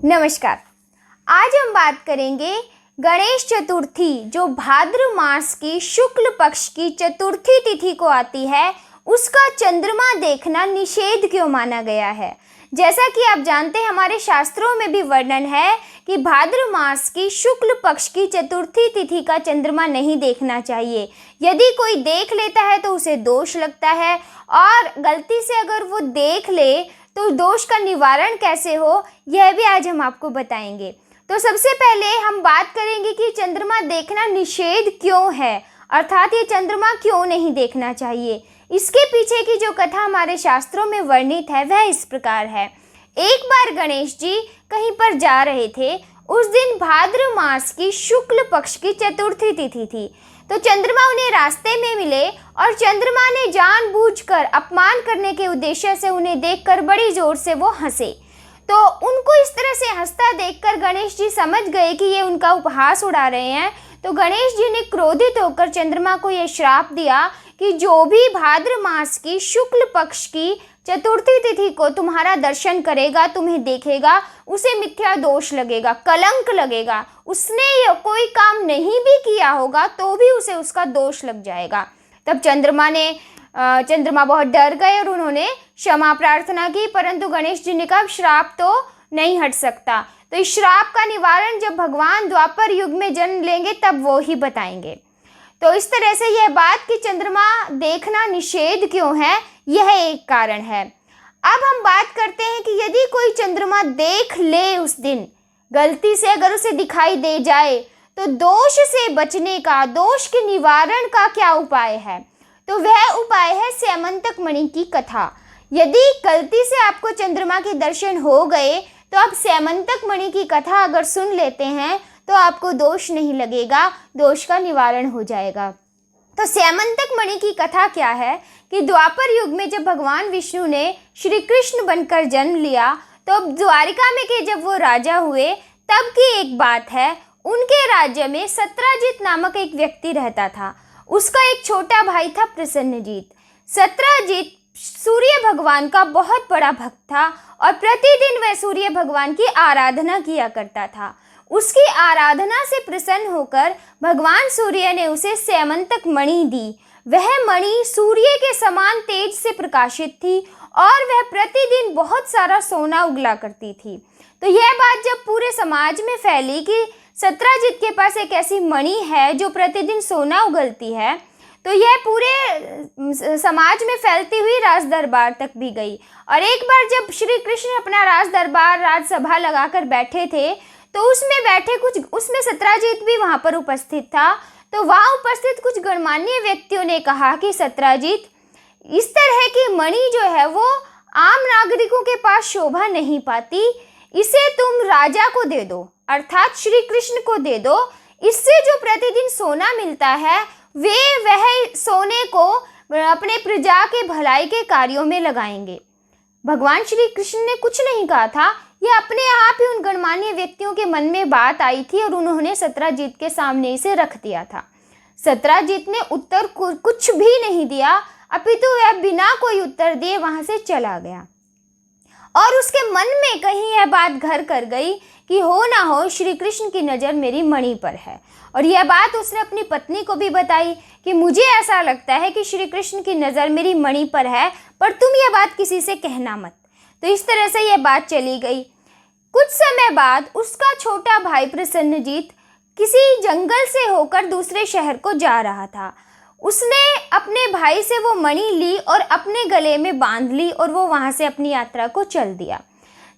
नमस्कार। आज हम बात करेंगे गणेश चतुर्थी जो भाद्र मास की शुक्ल पक्ष की चतुर्थी तिथि को आती है, उसका चंद्रमा देखना निषेध क्यों माना गया है। जैसा कि आप जानते हैं, हमारे शास्त्रों में भी वर्णन है कि भाद्र मास की शुक्ल पक्ष की चतुर्थी तिथि का चंद्रमा नहीं देखना चाहिए। यदि कोई देख लेता है तो उसे दोष लगता है, और गलती से अगर वो देख ले तो दोष का निवारण कैसे हो, यह भी आज हम आपको बताएंगे। तो सबसे पहले हम बात करेंगे कि चंद्रमा देखना निषेध क्यों है, अर्थात ये चंद्रमा क्यों नहीं देखना चाहिए। इसके पीछे की जो कथा हमारे शास्त्रों में वर्णित है वह इस प्रकार है। एक बार गणेश जी कहीं पर जा रहे थे। उस दिन भाद्र मास की शुक्ल पक्ष की चतुर्थी तिथि थी। तो चंद्रमा उन्हें रास्ते में मिले और चंद्रमा ने जानबूझकर अपमान करने के उद्देश्य से उन्हें देखकर बड़ी जोर से वो हंसे। तो उनको इस तरह से हंसता देखकर गणेश जी समझ गए कि ये उनका उपहास उड़ा रहे हैं। तो गणेश जी ने क्रोधित होकर चंद्रमा को ये श्राप दिया कि जो भी भाद्र मास की शुक्ल पक्ष की चतुर्थी तिथि को तुम्हारा दर्शन करेगा, तुम्हें देखेगा, उसे मिथ्या दोष लगेगा, कलंक लगेगा। उसने कोई काम नहीं भी किया होगा तो भी उसे उसका दोष लग जाएगा। तब चंद्रमा बहुत डर गए और उन्होंने क्षमा प्रार्थना की, परंतु गणेश जी ने कहा श्राप तो नहीं हट सकता। तो इस श्राप का निवारण जब भगवान द्वापर युग में जन्म लेंगे तब वो ही बताएंगे। तो इस तरह से यह बात कि चंद्रमा देखना निषेध क्यों है, यह एक कारण है। अब हम बात करते हैं कि यदि कोई चंद्रमा देख ले उस दिन, गलती से अगर उसे दिखाई दे जाए, तो दोष से बचने का, दोष के निवारण का क्या उपाय है। तो वह उपाय है स्यमंतक मणि की कथा। यदि गलती से आपको चंद्रमा के दर्शन हो गए तो आप स्यमंतक मणि की कथा अगर सुन लेते हैं तो आपको दोष नहीं लगेगा, दोष का निवारण हो जाएगा। तो स्यमंतक मणि की कथा क्या है कि द्वापर युग में जब भगवान विष्णु ने श्री कृष्ण बनकर जन्म लिया, तो द्वारिका में के जब वो राजा हुए तब की एक बात है। उनके राज्य में सत्राजित नामक एक व्यक्ति रहता था। उसका एक छोटा भाई था प्रसन्नजीत। सत्राजित सूर्य भगवान का बहुत बड़ा भक्त था और प्रतिदिन वह सूर्य भगवान की आराधना किया करता था। उसकी आराधना से प्रसन्न होकर भगवान सूर्य ने उसे स्यमंतक मणि दी। वह मणि सूर्य के समान तेज से प्रकाशित थी और वह प्रतिदिन बहुत सारा सोना उगला करती थी। तो यह बात जब पूरे समाज में फैली कि सत्राजित के पास एक ऐसी मणि है जो प्रतिदिन सोना उगलती है, तो यह पूरे समाज में फैलती हुई राज दरबार तक भी गई। और एक बार जब श्री कृष्ण अपना राज दरबार, राजसभा लगाकर बैठे थे, तो उसमें सत्राजित भी वहाँ पर उपस्थित था। तो वहाँ उपस्थित कुछ गणमान्य व्यक्तियों ने कहा कि सत्राजित, इस तरह की मणि जो है वो आम नागरिकों के पास शोभा नहीं पाती, इसे तुम राजा को दे दो, अर्थात श्री कृष्ण को दे दो। इससे जो प्रतिदिन सोना मिलता है वह सोने को अपने प्रजा के भलाई के कार्यों में लगाएंगे। भगवान श्री कृष्ण ने कुछ नहीं कहा था, यह अपने आप ही उन गणमान्य व्यक्तियों के मन में बात आई थी और उन्होंने सत्राजित के सामने इसे रख दिया था। सत्राजित ने उत्तर कुछ भी नहीं दिया, अपितु वह बिना कोई उत्तर दिए वहां से चला गया। और उसके मन में कहीं यह बात घर कर गई कि हो ना हो श्री कृष्ण की नज़र मेरी मणि पर है। और यह बात उसने अपनी पत्नी को भी बताई कि मुझे ऐसा लगता है कि श्री कृष्ण की नज़र मेरी मणि पर है, पर तुम यह बात किसी से कहना मत। तो इस तरह से यह बात चली गई। कुछ समय बाद उसका छोटा भाई प्रसन्नजीत किसी जंगल से होकर दूसरे शहर को जा रहा था। उसने अपने भाई से वो मणि ली और अपने गले में बांध ली और वो वहाँ से अपनी यात्रा को चल दिया।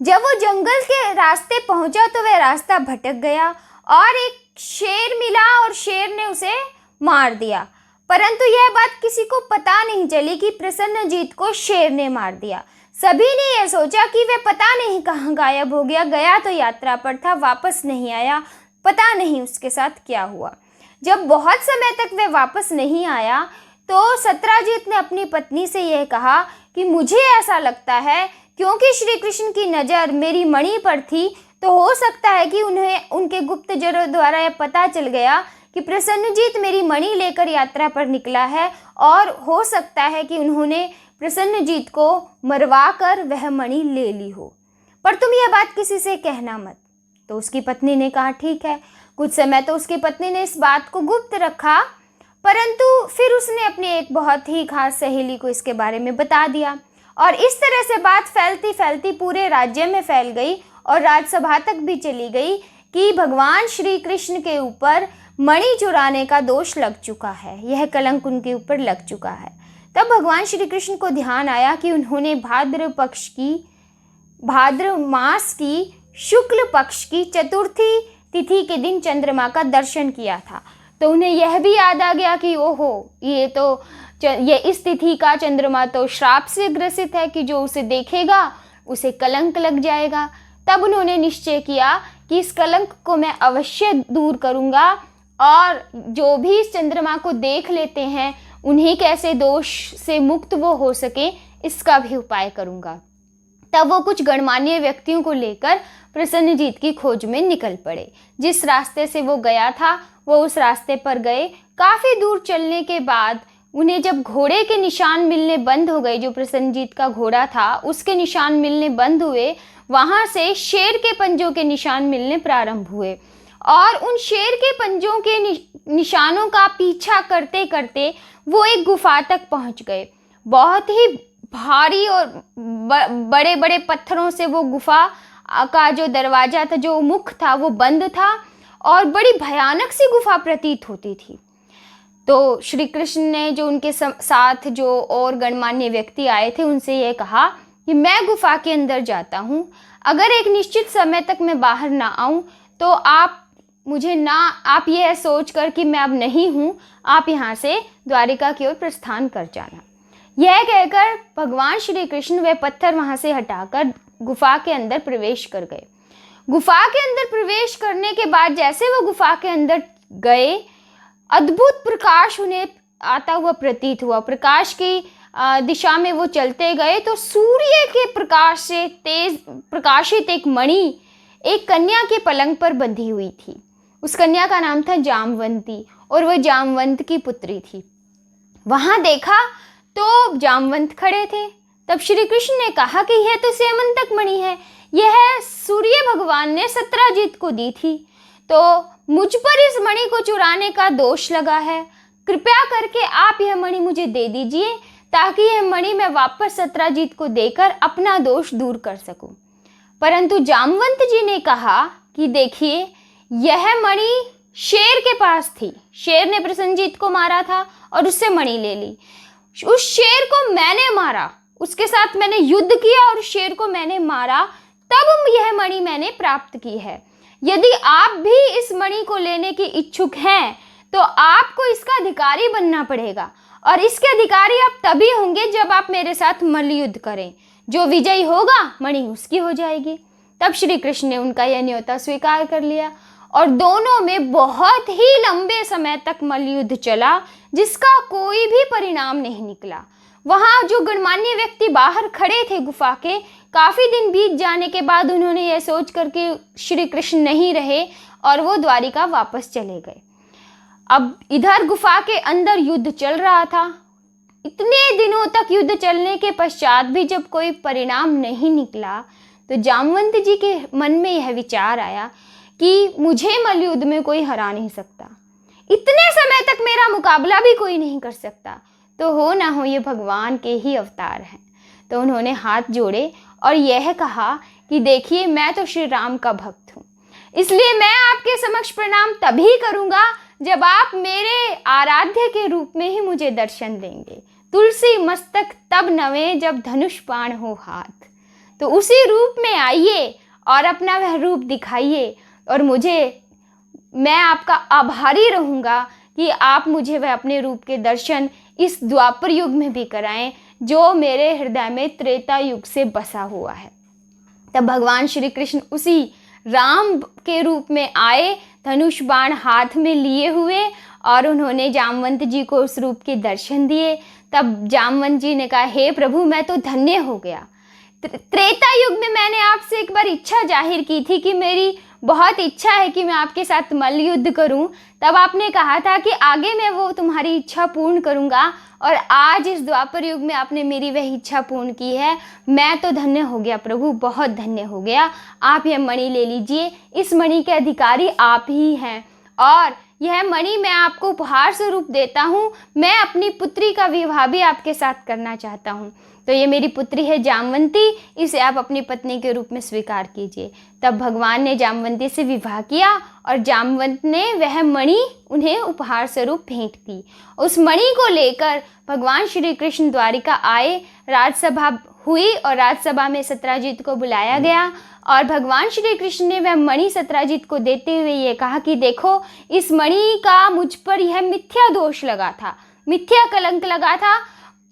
जब वो जंगल के रास्ते पहुँचा तो वह रास्ता भटक गया और एक शेर मिला और शेर ने उसे मार दिया। परंतु यह बात किसी को पता नहीं चली कि प्रसन्नजीत को शेर ने मार दिया। सभी ने यह सोचा कि वह पता नहीं कहाँ गायब हो गया तो यात्रा पर था, वापस नहीं आया, पता नहीं उसके साथ क्या हुआ। जब बहुत समय तक वह वापस नहीं आया तो सत्राजित ने अपनी पत्नी से यह कहा कि मुझे ऐसा लगता है क्योंकि श्री कृष्ण की नज़र मेरी मणि पर थी, तो हो सकता है कि उनके गुप्तचरों द्वारा यह पता चल गया कि प्रसन्नजीत मेरी मणि लेकर यात्रा पर निकला है और हो सकता है कि उन्होंने प्रसन्नजीत को मरवा कर वह मणि ले ली हो। पर तुम यह बात किसी से कहना मत। तो उसकी पत्नी ने कहा ठीक है। कुछ समय तो उसकी पत्नी ने इस बात को गुप्त रखा, परंतु फिर उसने अपनी एक बहुत ही खास सहेली को इसके बारे में बता दिया और इस तरह से बात फैलती फैलती पूरे राज्य में फैल गई और राजसभा तक भी चली गई कि भगवान श्री कृष्ण के ऊपर मणि चुराने का दोष लग चुका है, यह कलंक उनके ऊपर लग चुका है। तब भगवान श्री कृष्ण को ध्यान आया कि उन्होंने भाद्र मास की शुक्ल पक्ष की चतुर्थी तिथि के दिन चंद्रमा का दर्शन किया था। तो उन्हें यह भी याद आ गया कि ओहो, ये इस तिथि का चंद्रमा तो श्राप से ग्रसित है कि जो उसे देखेगा उसे कलंक लग जाएगा। तब उन्होंने निश्चय किया कि इस कलंक को मैं अवश्य दूर करूँगा और जो भी इस चंद्रमा को देख लेते हैं उन्हें कैसे दोष से मुक्त वो हो सके, इसका भी उपाय करूँगा। तब वो कुछ गणमान्य व्यक्तियों को लेकर प्रसन्नजीत की खोज में निकल पड़े। जिस रास्ते से वो गया था वो उस रास्ते पर गए। काफ़ी दूर चलने के बाद उन्हें जब घोड़े के निशान मिलने बंद हो गए, जो प्रसन्नजीत का घोड़ा था उसके निशान मिलने बंद हुए, वहाँ से शेर के पंजों के निशान मिलने प्रारंभ हुए और उन शेर के पंजों के निशानों का पीछा करते करते वो एक गुफा तक पहुँच गए। बहुत ही भारी और बड़े बड़े पत्थरों से वो गुफा का जो दरवाज़ा था, जो मुख था, वो बंद था और बड़ी भयानक सी गुफा प्रतीत होती थी। तो श्री कृष्ण ने जो उनके साथ जो और गणमान्य व्यक्ति आए थे उनसे ये कहा कि मैं गुफा के अंदर जाता हूँ, अगर एक निश्चित समय तक मैं बाहर ना आऊँ तो आप यह सोच कर कि मैं अब नहीं हूँ, आप यहाँ से द्वारिका की ओर प्रस्थान कर जाना। यह कहकर भगवान श्री कृष्ण वे पत्थर वहाँ से हटाकर गुफा के अंदर प्रवेश कर गए। गुफा के अंदर प्रवेश करने के बाद जैसे वो गुफा के अंदर गए, अद्भुत प्रकाश उन्हें आता हुआ प्रतीत हुआ। प्रकाश की दिशा में वो चलते गए तो सूर्य के प्रकाश से तेज प्रकाशित एक मणि एक कन्या के पलंग पर बंधी हुई थी। उस कन्या का नाम था जामवंती और वह जामवंत की पुत्री थी। वहाँ देखा तो जामवंत खड़े थे। तब श्री कृष्ण ने कहा कि यह तो स्यमंतक मणि है, यह सूर्य भगवान ने सत्राजित को दी थी, तो मुझ पर इस मणि को चुराने का दोष लगा है। कृपया करके आप यह मणि मुझे दे दीजिए ताकि यह मणि मैं वापस सत्राजित को देकर अपना दोष दूर कर सकूं। परंतु जामवंत जी ने कहा कि देखिए, यह मणि शेर के पास थी, शेर ने प्रसन्नजीत को मारा था और उससे मणि ले ली। उस शेर को मैंने मारा, उसके साथ मैंने युद्ध किया और शेर को मैंने मारा, तब यह मणि मैंने प्राप्त की है। यदि आप भी इस मणि को लेने के इच्छुक हैं तो आपको इसका अधिकारी बनना पड़ेगा और इसके अधिकारी आप तभी होंगे जब आप मेरे साथ मल्लयुद्ध करें। जो विजयी होगा मणि उसकी हो जाएगी। तब श्री कृष्ण ने उनका यह न्योता स्वीकार कर लिया और दोनों में बहुत ही लंबे समय तक मल्लयुद्ध चला, जिसका कोई भी परिणाम नहीं निकला। वहाँ जो गणमान्य व्यक्ति बाहर खड़े थे गुफा के, काफ़ी दिन बीत जाने के बाद उन्होंने यह सोच कर कि श्री कृष्ण नहीं रहे और वो द्वारिका वापस चले गए। अब इधर गुफा के अंदर युद्ध चल रहा था। इतने दिनों तक युद्ध चलने के पश्चात भी जब कोई परिणाम नहीं निकला तो जामवंत जी के मन में यह विचार आया कि मुझे मल्लयुद्ध में कोई हरा नहीं सकता, इतने समय तक मेरा मुकाबला भी कोई नहीं कर सकता, तो हो ना हो ये भगवान के ही अवतार हैं। तो उन्होंने हाथ जोड़े और यह कहा कि देखिए, मैं तो श्री राम का भक्त हूँ, इसलिए मैं आपके समक्ष प्रणाम तभी करूँगा जब आप मेरे आराध्य के रूप में ही मुझे दर्शन देंगे। तुलसी मस्तक तब नवे जब धनुष बाण हो हाथ। तो उसी रूप में आइए और अपना वह रूप दिखाइए और मैं आपका आभारी रहूँगा कि आप मुझे वह अपने रूप के दर्शन इस द्वापर युग में भी कराएं जो मेरे हृदय में त्रेता युग से बसा हुआ है। तब भगवान श्री कृष्ण उसी राम के रूप में आए, धनुष बाण हाथ में लिए हुए, और उन्होंने जामवंत जी को उस रूप के दर्शन दिए। तब जामवंत जी ने कहा, हे प्रभु, मैं तो धन्य हो गया। त्रेता युग में मैंने आपसे एक बार इच्छा जाहिर की थी कि मेरी बहुत इच्छा है कि मैं आपके साथ मल्ल युद्ध करूं। तब आपने कहा था कि आगे मैं वो तुम्हारी इच्छा पूर्ण करूंगा, और आज इस द्वापर युग में आपने मेरी वह इच्छा पूर्ण की है। मैं तो धन्य हो गया प्रभु, बहुत धन्य हो गया। आप यह मणि ले लीजिए, इस मणि के अधिकारी आप ही हैं, और यह मणि मैं आपको उपहार स्वरूप देता हूँ। मैं अपनी पुत्री का विवाह भी आपके साथ करना चाहता हूँ। तो ये मेरी पुत्री है जामवंती, इसे आप अपनी पत्नी के रूप में स्वीकार कीजिए। तब भगवान ने जामवंती से विवाह किया, और जामवंत ने वह मणि उन्हें उपहार स्वरूप भेंट की। उस मणि को लेकर भगवान श्री कृष्ण द्वारिका आए। राजसभा हुई और राजसभा में सत्यजित को बुलाया गया, और भगवान श्री कृष्ण ने वह मणि सत्यजित को देते हुए ये कहा कि देखो, इस मणि का मुझ पर यह मिथ्या दोष लगा था, मिथ्या कलंक लगा था।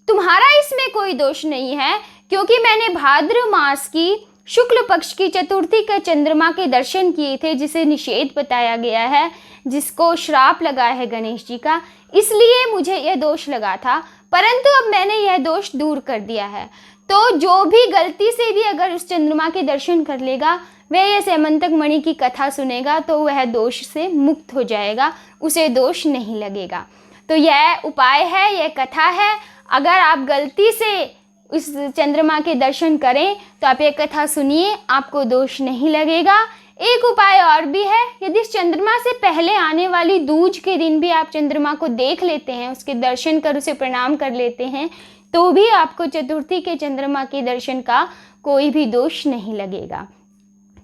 तुम्हारा इसमें कोई दोष नहीं है, क्योंकि मैंने भाद्र मास की शुक्ल पक्ष की चतुर्थी के चंद्रमा के दर्शन किए थे, जिसे निषेध बताया गया है, जिसको श्राप लगा है गणेश जी का, इसलिए मुझे यह दोष लगा था। परंतु अब मैंने यह दोष दूर कर दिया है। तो जो भी गलती से भी अगर उस चंद्रमा के दर्शन कर लेगा, वह यह सैमंतक मणि की कथा सुनेगा, तो वह दोष से मुक्त हो जाएगा, उसे दोष नहीं लगेगा। तो यह उपाय है, यह कथा है। अगर आप गलती से उस चंद्रमा के दर्शन करें तो आप ये कथा सुनिए, आपको दोष नहीं लगेगा। एक उपाय और भी है, यदि चंद्रमा से पहले आने वाली दूज के दिन भी आप चंद्रमा को देख लेते हैं, उसके दर्शन कर उसे प्रणाम कर लेते हैं, तो भी आपको चतुर्थी के चंद्रमा के दर्शन का कोई भी दोष नहीं लगेगा।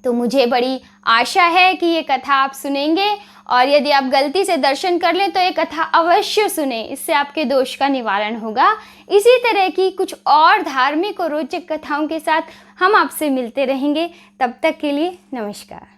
तो मुझे बड़ी आशा है कि ये कथा आप सुनेंगे, और यदि आप गलती से दर्शन कर लें तो ये कथा अवश्य सुने, इससे आपके दोष का निवारण होगा। इसी तरह की कुछ और धार्मिक और रोचक कथाओं के साथ हम आपसे मिलते रहेंगे। तब तक के लिए नमस्कार।